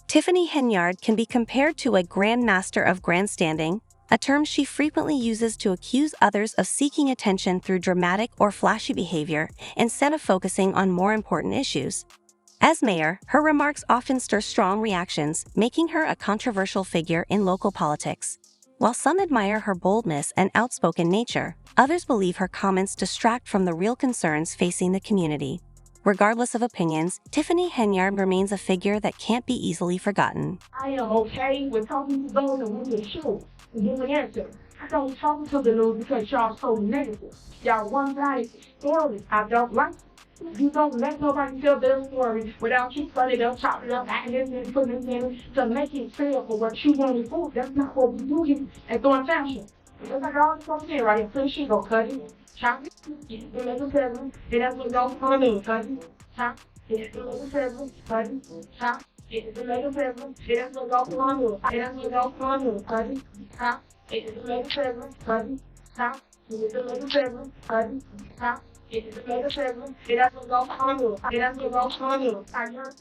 Tiffany Henyard can be compared to a grandmaster of grandstanding, a term she frequently uses to accuse others of seeking attention through dramatic or flashy behavior instead of focusing on more important issues. As mayor, her remarks often stir strong reactions, making her a controversial figure in local politics. While some admire her boldness and outspoken nature, others believe her comments distract from the real concerns facing the community. Regardless of opinions, Tiffany Henyard remains a figure that can't be easily forgotten. I am okay with talking to those that want to show and give an answer. I don't talk to the news because y'all so negative. Y'all one-sided stories. I don't like it. You don't let nobody tell their story without you cutting it up, chopping it up, adding it and putting it in to make it fair for what you want it for. That's not what we do here at Thornton Township. Just like all this over here, right here, put shit, go cut it, chop it, make it seven, and that's what goes on the news, cut it, chop it, make it seven, cut it, chop it, make it seven, and that's what goes on the news, and that's what goes on the news, cut it, chop it, make it seven, cut it, chop it, make it seven, cut it, chop it, make it seven, and that's what goes on the news, and that's what goes on the news.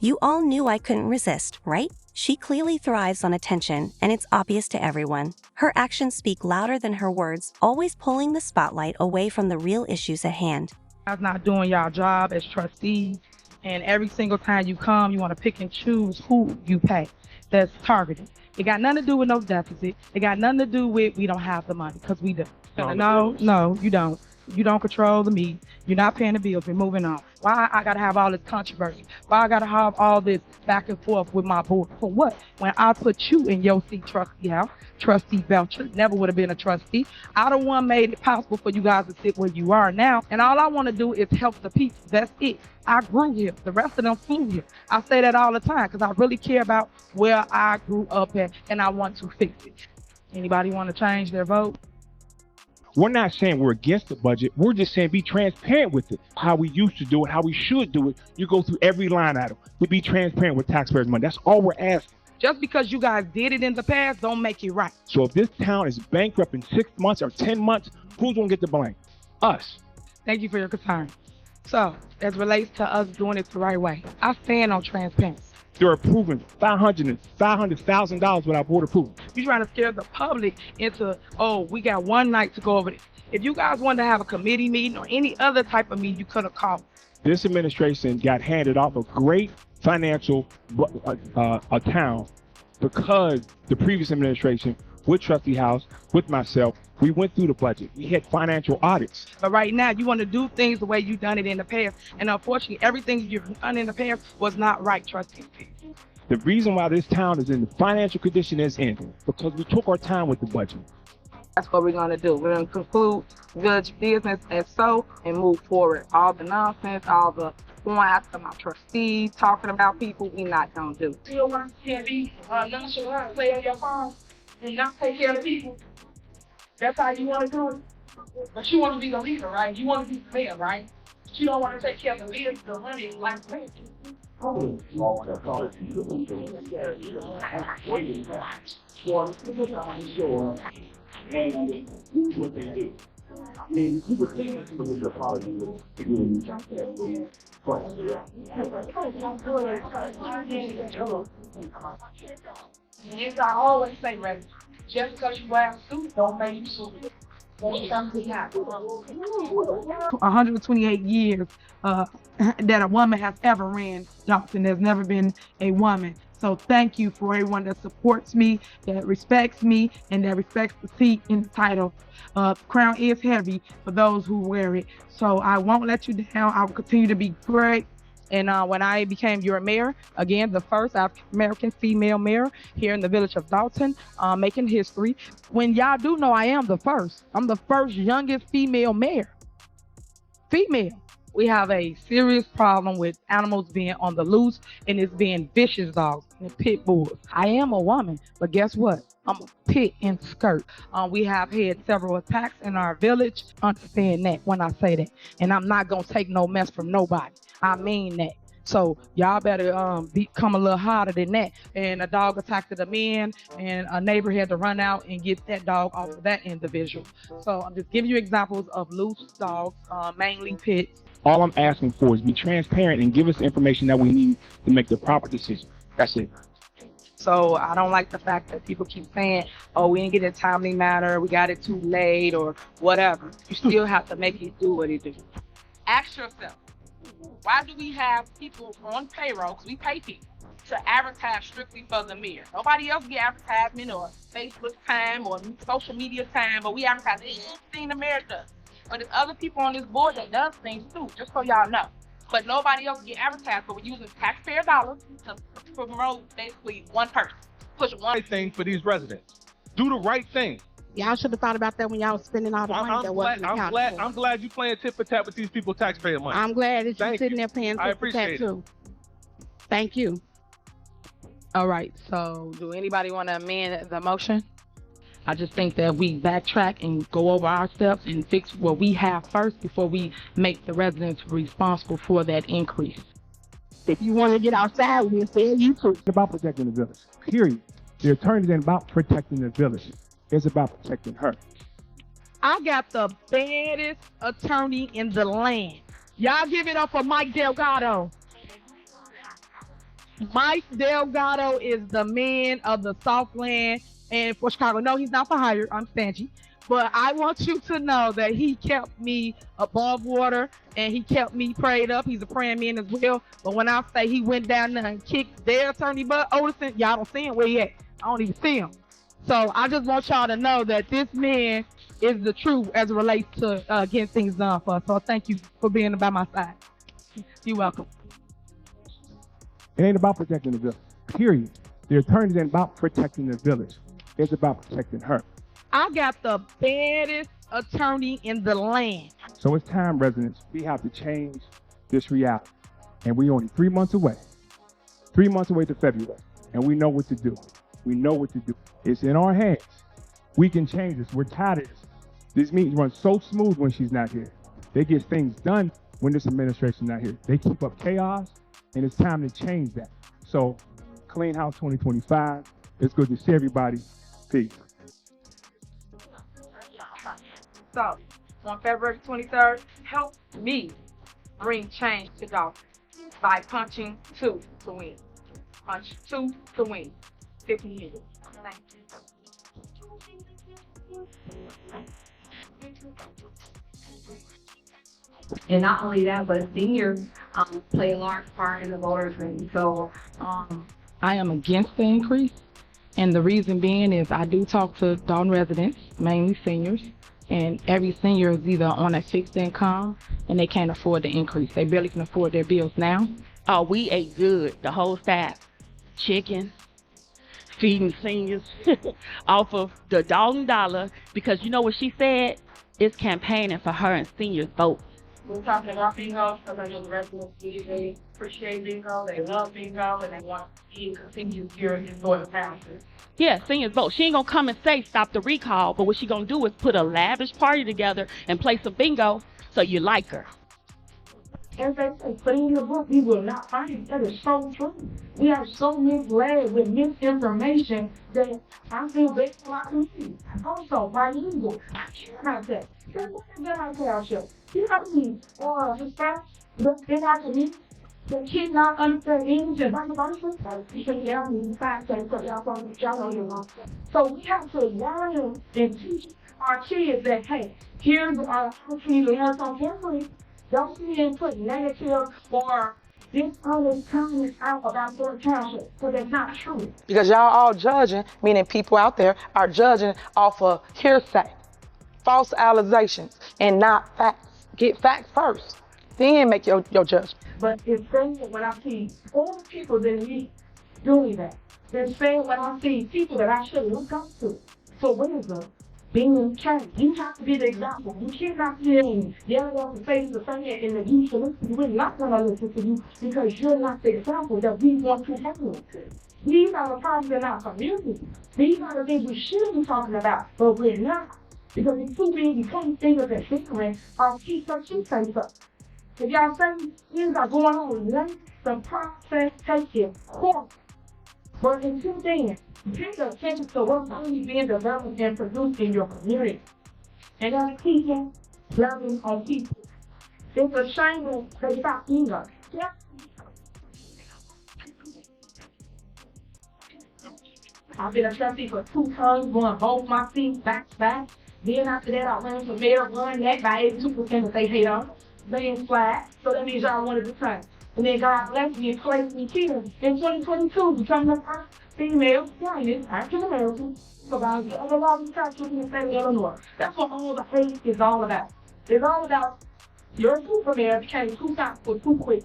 You all knew I couldn't resist, right? She clearly thrives on attention, and it's obvious to everyone. Her actions speak louder than her words, always pulling the spotlight away from the real issues at hand. Y'all not doing y'all job as trustees, and every single time you come, you want to pick and choose who you pay. That's targeted. It got nothing to do with no deficit. It got nothing to do with we don't have the money, because we do. No, you don't. You don't control the meat. You're not paying the bills. We're moving on. Why I gotta have all this controversy? Why I gotta have all this back and forth with my board? For what? When I put you in your seat, trustee house, trustee Belcher, never would have been a trustee. I the one made it possible for you guys to sit where you are now. And all I want to do is help the people. That's it. I grew here. The rest of them flew here. I say that all the time because I really care about where I grew up at, and I want to fix it. Anybody want to change their vote? We're not saying we're against the budget. We're just saying be transparent with it. How we used to do it, how we should do it. You go through every line item. We be transparent with taxpayers' money. That's all we're asking. Just because you guys did it in the past don't make it right. So if this town is bankrupt in 6 months or 10 months, who's going to get the blame? Us. Thank you for your concern. So, as relates to us doing it the right way, I stand on transparency. They're approving $500,000 without board approval. You're trying to scare the public into, oh, we got one night to go over this. If you guys wanted to have a committee meeting or any other type of meeting, you could have called. This administration got handed off a great financial town because the previous administration, with Trustee House, with myself, we went through the budget. We had financial audits. But right now, you want to do things the way you've done it in the past. And unfortunately, everything you've done in the past was not right, Trustee. The reason why this town is in the financial condition it's in, because we took our time with the budget. That's what we're going to do. We're going to conclude village business as so and move forward. All the nonsense, all the going after my trustees, talking about people, we not going to do. You don't want to be nonchalant, play on your phone, and not take care of the people. That's how you want to do it. But you want to be the leader, right? You want to be the mayor, right? But you don't want to take care of the leaders, the money, like that. Yes, I always say, right? Just because you wear a suit, don't make you suit. 128 years that a woman has ever ran Dolton. There's never been a woman. So thank you for everyone that supports me, that respects me, and that respects the seat in the title. Crown is heavy for those who wear it. So I won't let you down. I will continue to be great. And when I became your mayor, again, the first African-American female mayor here in the village of Dolton, making history. When y'all do know I am the first. I'm the first youngest female mayor. Female. We have a serious problem with animals being on the loose, and it's being vicious dogs and pit bulls. I am a woman, but guess what? I'm a pit in skirt. We have had several attacks in our village. Understand that when I say that. And I'm not going to take no mess from nobody. I mean that. So y'all better become a little harder than that. And a dog attacked a man, and a neighbor had to run out and get that dog off of that individual. So I'm just giving you examples of loose dogs, mainly pits. All I'm asking for is be transparent and give us the information that we need to make the proper decision. That's it. So I don't like the fact that people keep saying, oh, we didn't get it timely manner, we got it too late or whatever. You still have to make it do what it do. Ask yourself, why do we have people on payroll, because we pay people, to advertise strictly for the mayor? Nobody else get advertisement or Facebook time or social media time, but we advertise anything the mayor does. But there's other people on this board that does things too, just so y'all know. But nobody else get advertised, but we're using taxpayer dollars to promote basically one person. Push one Right thing for these residents. Do the right thing. Y'all should have thought about that when y'all was spending all the money that wasn't accounted for. I'm glad you playing tit for tat with these people taxpayer money. I'm glad that you're Thank sitting you. there paying I tit for tat appreciate it. too. Thank you. All right, so do anybody want to amend the motion? I just think that we backtrack and go over our steps and fix what we have first before we make the residents responsible for that increase. If you want to get outside, we'll say you too. It's about protecting the village, period. The attorney ain't about protecting the village. It's about protecting her. I got the baddest attorney in the land. Y'all give it up for Mike Delgado. Mike Delgado is the man of the Southland and for Chicago. No, he's not for hire. I'm Stangy. But I want you to know that he kept me above water and he kept me prayed up. He's a praying man as well. But when I say he went down there and kicked their attorney butt, Odison, y'all don't see him where he at. I don't even see him. So I just want y'all to know that this man is the truth as it relates to getting things done for us. So thank you for being by my side. You're welcome. It ain't about protecting the village, period. The attorney ain't about protecting the village. It's about protecting her. I got the baddest attorney in the land. So it's time, residents. We have to change this reality. And we only 3 months away. 3 months away to February. And we know what to do. We know what to do. It's in our hands. We can change this. We're tired of this. These meetings run so smooth when she's not here. They get things done when this administration's not here. They keep up chaos, and it's time to change that. So, Clean House 2025. It's good to see everybody. Peace. So, on February 23rd, help me bring change to Dolton by punching 2 to win. Punch 2 to win. 50 minutes. Thank you. And not only that, but seniors play a large part in the voters' rate. So, I am against the increase. And the reason being is I do talk to Dolton residents, mainly seniors, and every senior is either on a fixed income and they can't afford the increase. They barely can afford their bills now. We ate good, the whole staff. Chicken, feeding seniors off of the Dolton dollar, because you know what she said? It's campaigning for her and seniors' votes. We're talking about bingo, because I know the residents usually appreciate bingo, they love bingo, and they want to see it continue here in Thornton Township. Yeah, seniors vote. She ain't gonna come and say stop the recall, but what she gonna do is put a lavish party together and play some bingo so you like her. As they say, put in your book, we will not find it. That is so true. We are so misled with misinformation that I feel bad for our community. Also, bilingual. I care about that. Get out township. You know me, Hispanics, in our community, that cannot understand English and vice versa. Because y'all need to find things that y'all don't know. So we have to learn and teach our kids that, hey, here's our country, learn some history. Don't see them put negative or dishonest comments out about their township, so that's not true. Because y'all all judging, meaning people out there are judging off of hearsay, false allegations, and not facts. Get facts first, then make your judgment. But it's sad when I see all the people that me doing that. It's sad when I see people that I should look up to. So what is the being changed? You have to be the example. You cannot be yelling off the face of saying and the youth should listen to you. We're not going to listen to you because you're not the example that we want to have. These are the problems in our community. These are the things we should be talking about, but we're not. Because it's too big, you can't think of it figuring or keep some shit things up. If y'all say things are going on, let the process take its course. But until then, pay attention to what's really being developed and produced in your community. And that's people loving on people. It's a shame that they stop either. Yeah. I've been a trustee for 2 terms, going both my seats back to back. Then after that, I ran for mayor, won that by 82% if they hate on. Being flat, so that means y'all wanted to turn. And then God blessed me and placed me here in 2022, becoming the first female candidate, African American, about the other law structure in the state of Illinois. That's what all the hate is all about. It's all about your super mayor became too fast for too quick.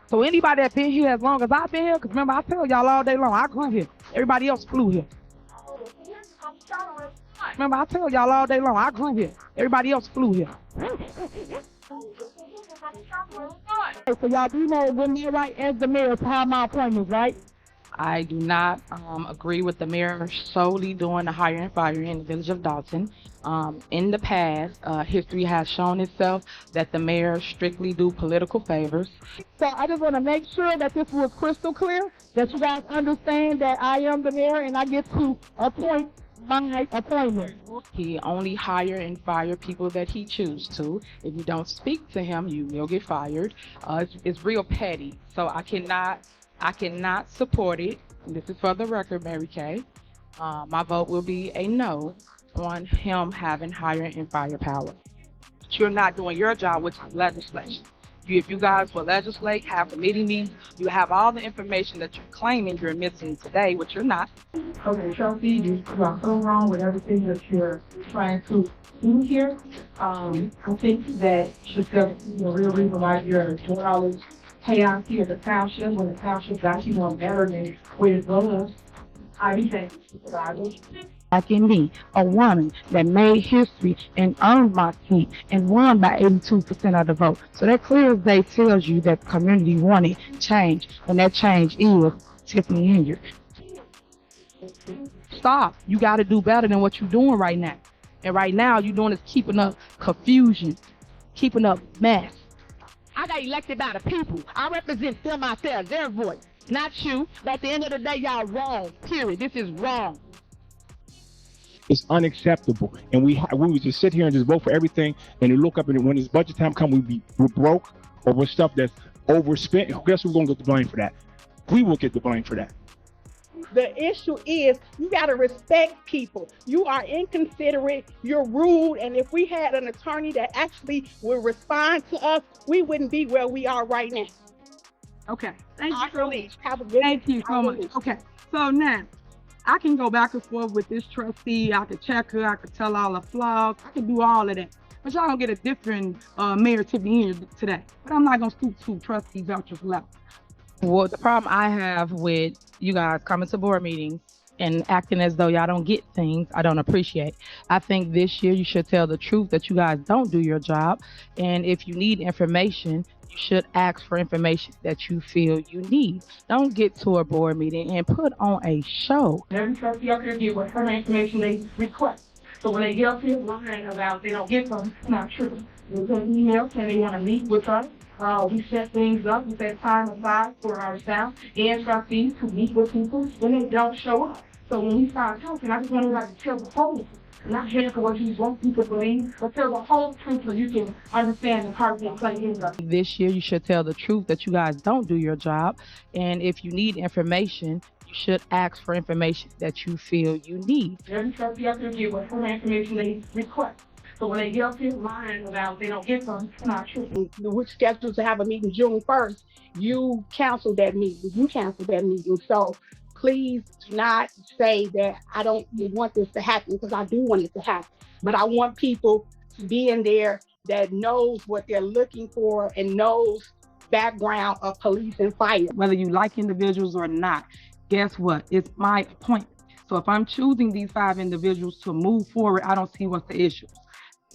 So anybody that been here as long as I've been here, because remember I tell y'all all day long, I grew here. Everybody else flew here. Remember I tell y'all all day long, I grew here. Everybody else flew here. So y'all do know when they're right as the mayor to have my appointments, right? I do not agree with the mayor solely doing the hiring and firing in the village of Dolton. In the past, history has shown itself that the mayor strictly do political favors. So I just want to make sure that this was crystal clear, that you guys understand that I am the mayor and I get to appoint my appointment. He only hire and fire people that he chooses to. If you don't speak to him, you will get fired. It's real petty. So I cannot support it. This is for the record, Mary Kay. My vote will be a no on him having hire and fire power. You're not doing your job, which is legislation. If you guys will legislate, have committee meetings, you have all the information that you're claiming you're missing today, which you're not. Okay, Chelsea, you are so wrong with everything that you're trying to do here. I think that should the real reason why you're doing all this chaos here at the township, when the township got you on better than where it was. I be thankful about it. Like in me, a woman that made history and earned my seat and won by 82% of the vote. So that clear as day tells you that the community wanted change, and that change is Tiffany Henyard. Stop. You got to do better than what you're doing right now. And right now, you're doing is keeping up confusion, keeping up mess. I got elected by the people. I represent them out there, their voice, not you. But at the end of the day, y'all wrong, period. This is wrong. It's unacceptable, and we would just sit here and just vote for everything, and you look up and when it's budget time come, we're broke over stuff that's overspent. Guess who's gonna get the blame for that? We will get the blame for that. The issue is you got to respect people. You are inconsiderate, you're rude, and if we had an attorney that actually would respond to us, we wouldn't be where we are right now. Okay, thank you so much. Have a good Thank you so much. Okay, so now I can go back and forth with this trustee. I could check her. I could tell all the flaws. I could do all of that. But y'all gonna get a different Mayor Tiffany Henyard today. But I'm not gonna stoop to trustee Belcher's level. Well, the problem I have with you guys coming to board meetings and acting as though y'all don't get things, I don't appreciate. I think this year you should tell the truth that you guys don't do your job. And if you need information, you should ask for information that you feel you need. Don't get to a board meeting and put on a show. Every trustee up here get whatever information they request. So when they get up here lying about they don't get them, it's not true. They send emails saying they want to meet with us. We set things up. We set time aside for our staff and trustees to meet with people, and they don't show up. So when we start talking, I just want everybody to tell the whole, not here for what you want people to believe, but tell the whole truth so you can understand the part they play in the. This year you should tell the truth that you guys don't do your job, and if you need information, you should ask for information that you feel you need. Every trustee up here get whatever information they request. So when they get up here lying about they don't get them, it's not true. We're scheduled to have a meeting June 1st. You canceled that meeting. So please do not say that I don't want this to happen, because I do want it to happen. But I want people to be in there that knows what they're looking for and knows background of police and fire. Whether you like individuals or not, guess what? It's my appointment. So if I'm choosing these 5 individuals to move forward, I don't see what's the issue.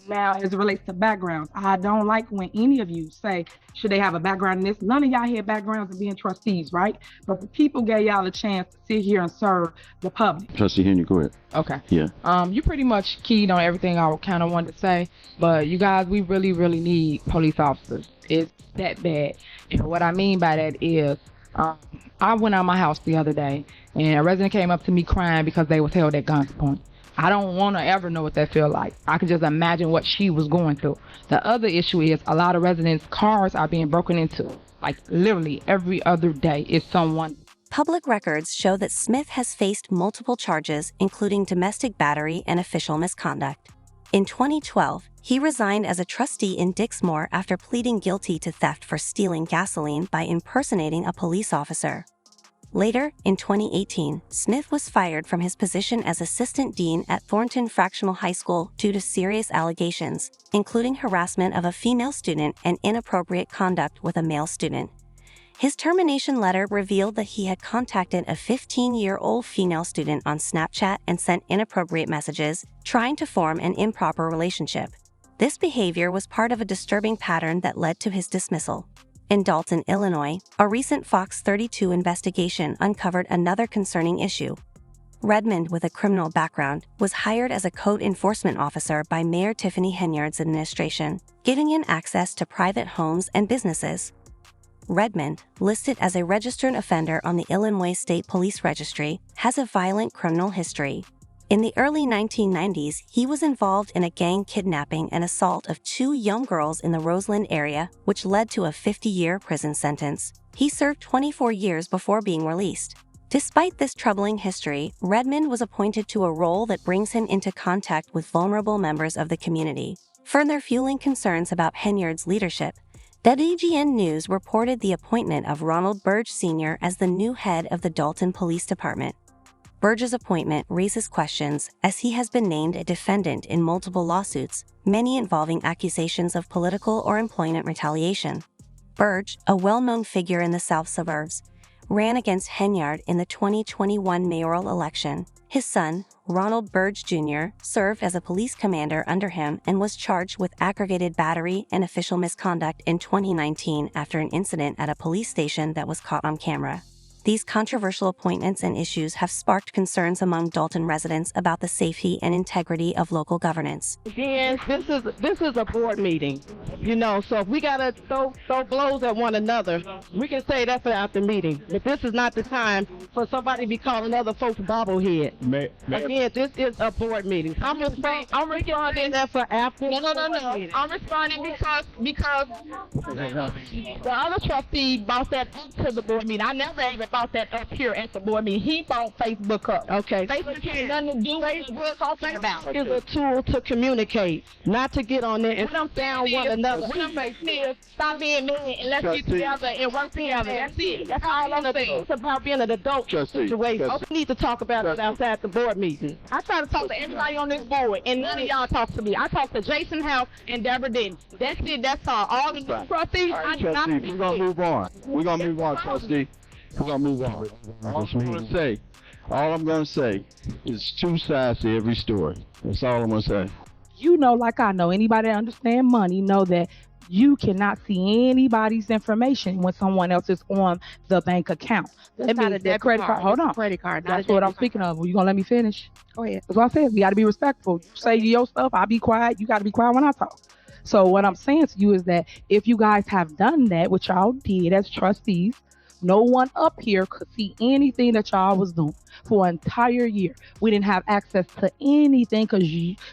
Now, as it relates to backgrounds, I don't like when any of you say, should they have a background in this? None of y'all had backgrounds in being trustees, right? But the people gave y'all a chance to sit here and serve the public. Trustee Henyard, go ahead. Okay. Yeah. You pretty much keyed on everything I kind of wanted to say, but you guys, we really, really need police officers. It's that bad. And what I mean by that is, I went out my house the other day, and a resident came up to me crying because they was held at gunpoint. I don't want to ever know what that feel like. I can just imagine what she was going through. The other issue is a lot of residents' cars are being broken into. Like literally every other day is someone Public records show that Smith has faced multiple charges, including domestic battery and official misconduct. In 2012, he resigned as a trustee in Dixmoor after pleading guilty to theft for stealing gasoline by impersonating a police officer. Later, in 2018, Smith was fired from his position as assistant dean at Thornton Fractional High School due to serious allegations, including harassment of a female student and inappropriate conduct with a male student. His termination letter revealed that he had contacted a 15-year-old female student on Snapchat and sent inappropriate messages, trying to form an improper relationship. This behavior was part of a disturbing pattern that led to his dismissal. In Dolton, Illinois, a recent Fox 32 investigation uncovered another concerning issue. Redmond, with a criminal background, was hired as a code enforcement officer by Mayor Tiffany Henyard's administration, giving him access to private homes and businesses. Redmond, listed as a registered offender on the Illinois State Police Registry, has a violent criminal history. In the early 1990s, he was involved in a gang kidnapping and assault of 2 young girls in the Roseland area, which led to a 50-year prison sentence. He served 24 years before being released. Despite this troubling history, Redmond was appointed to a role that brings him into contact with vulnerable members of the community, further fueling concerns about Henyard's leadership. WGN News reported the appointment of Ronald Burge Sr. as the new head of the Dolton Police Department. Burge's appointment raises questions as he has been named a defendant in multiple lawsuits, many involving accusations of political or employment retaliation. Burge, a well-known figure in the South suburbs, ran against Henyard in the 2021 mayoral election. His son, Ronald Burge Jr., served as a police commander under him and was charged with aggravated battery and official misconduct in 2019 after an incident at a police station that was caught on camera. These controversial appointments and issues have sparked concerns among Dolton residents about the safety and integrity of local governance. Again, this is a board meeting, so if we gotta throw blows at one another, we can say that for after meeting. But this is not the time for somebody to be calling other folks bobblehead. Again, this is a board meeting. I'm responding that for after. No. I'm responding because the other trustee brought that up to the board meeting. I never even brought that up here at the board meeting. He brought Facebook up. Okay. Facebook has nothing to do with what we're talking about. It's a tool to communicate, not to get on there and down one another. What I'm saying is, stop being mean and let's get together and work together. That's it. That's all I'm saying. It's about being an adult situation. We need to talk about it outside the board meeting. I try to talk to everybody on this board, and none of y'all talk to me. I talk to Jason House and Deborah Denton. That's it. That's all. All the trustees, I do not. We're going to move on. We're going to move on, trustee. We're going to move on. All I'm going to say is 2 sides to every story. That's all I'm going to say. Like I know, anybody that understands money know that you cannot see anybody's information when someone else is on the bank account. That's not a debit credit card. Hold on. Credit card. That's what I'm speaking of. You going to let me finish? Go ahead. That's what I said. We got to be respectful. You say your stuff, I'll be quiet. You got to be quiet when I talk. So what I'm saying to you is that if you guys have done that, which y'all did as trustees, no one up here could see anything that y'all was doing for an entire year. We didn't have access to anything because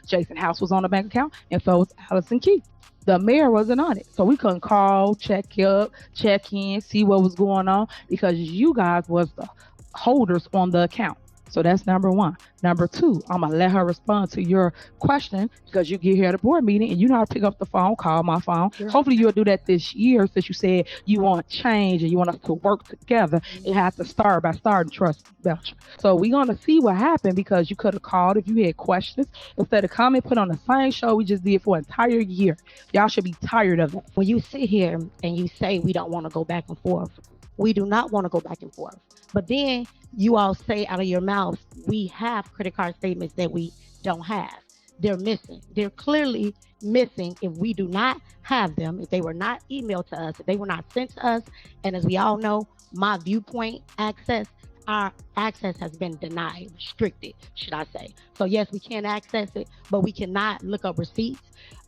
Jason House was on the bank account, and so was Allison Key. The mayor wasn't on it, so we couldn't call, check up, check in, see what was going on because you guys was the holders on the account. So that's number 1. Number 2, I'm going to let her respond to your question because you get here at a board meeting and you know how to pick up the phone, call my phone. Sure. Hopefully you'll do that this year since you said you want change and you want us to work together. It has to start by starting trust Belcher. So we're going to see what happened because you could have called if you had questions instead of coming, put on the same show we just did for an entire year. Y'all should be tired of it. When you sit here and you say we don't want to go back and forth, we do not want to go back and forth. But then you all say out of your mouths, we have credit card statements that we don't have. They're missing. They're clearly missing if we do not have them, if they were not emailed to us, if they were not sent to us. And as we all know, my viewpoint access, our access has been denied, restricted, should I say. So yes, we can access it, but we cannot look up receipts.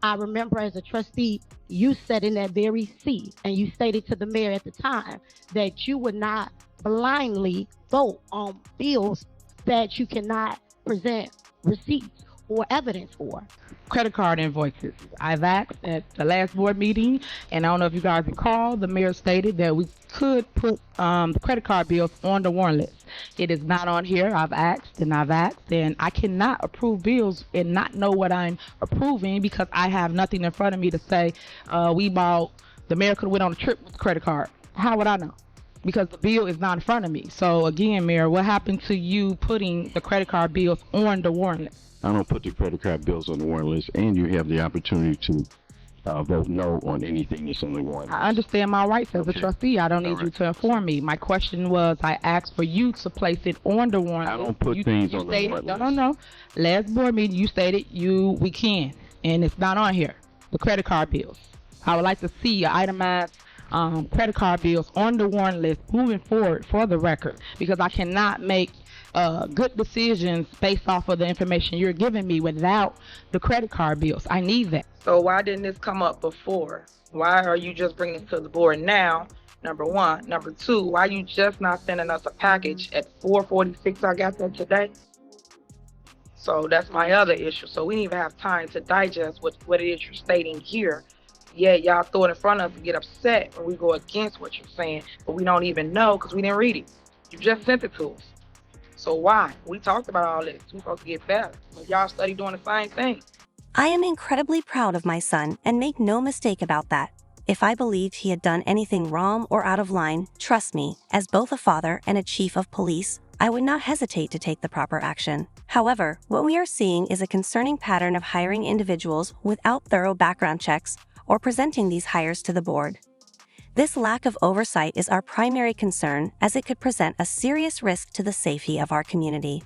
I remember as a trustee, you sat in that very seat and you stated to the mayor at the time that you would not blindly vote on bills that you cannot present receipts or evidence for? Credit card invoices. I've asked at the last board meeting, and I don't know if you guys recall, the mayor stated that we could put the credit card bills on the warrant list. It is not on here. I've asked, and I cannot approve bills and not know what I'm approving because I have nothing in front of me to say the mayor could have went on a trip with the credit card. How would I know? Because the bill is not in front of me. So again, Mayor, what happened to you putting the credit card bills on the warrant list? I don't put the credit card bills on the warrant list, and you have the opportunity to vote no on anything that's on the warrant list. I understand my rights as a trustee. I don't need you to inform me. My question was, I asked for you to place it on the warrant list. I don't put things on the warrant list. No. Last board meeting, you stated we can, and it's not on here. The credit card bills. I would like to see itemized credit card bills on the warrant list moving forward for the record, because I cannot make good decisions based off of the information you're giving me without the credit card bills. I need that. So why didn't this come up before? Why are you just bringing it to the board now? Number one. Number two, why you just not sending us a package at 4:46? I got that today. So that's my other issue. So we didn't even have time to digest what it is you're stating here. Yeah, y'all throw it in front of us and get upset when we go against what you're saying, but we don't even know because we didn't read it. You just sent it to us. So why? We talked about all this. We're supposed to get better. But y'all study doing the same thing. I am incredibly proud of my son and make no mistake about that. If I believed he had done anything wrong or out of line, trust me, as both a father and a chief of police, I would not hesitate to take the proper action. However, what we are seeing is a concerning pattern of hiring individuals without thorough background checks or presenting these hires to the board. This lack of oversight is our primary concern, as it could present a serious risk to the safety of our community.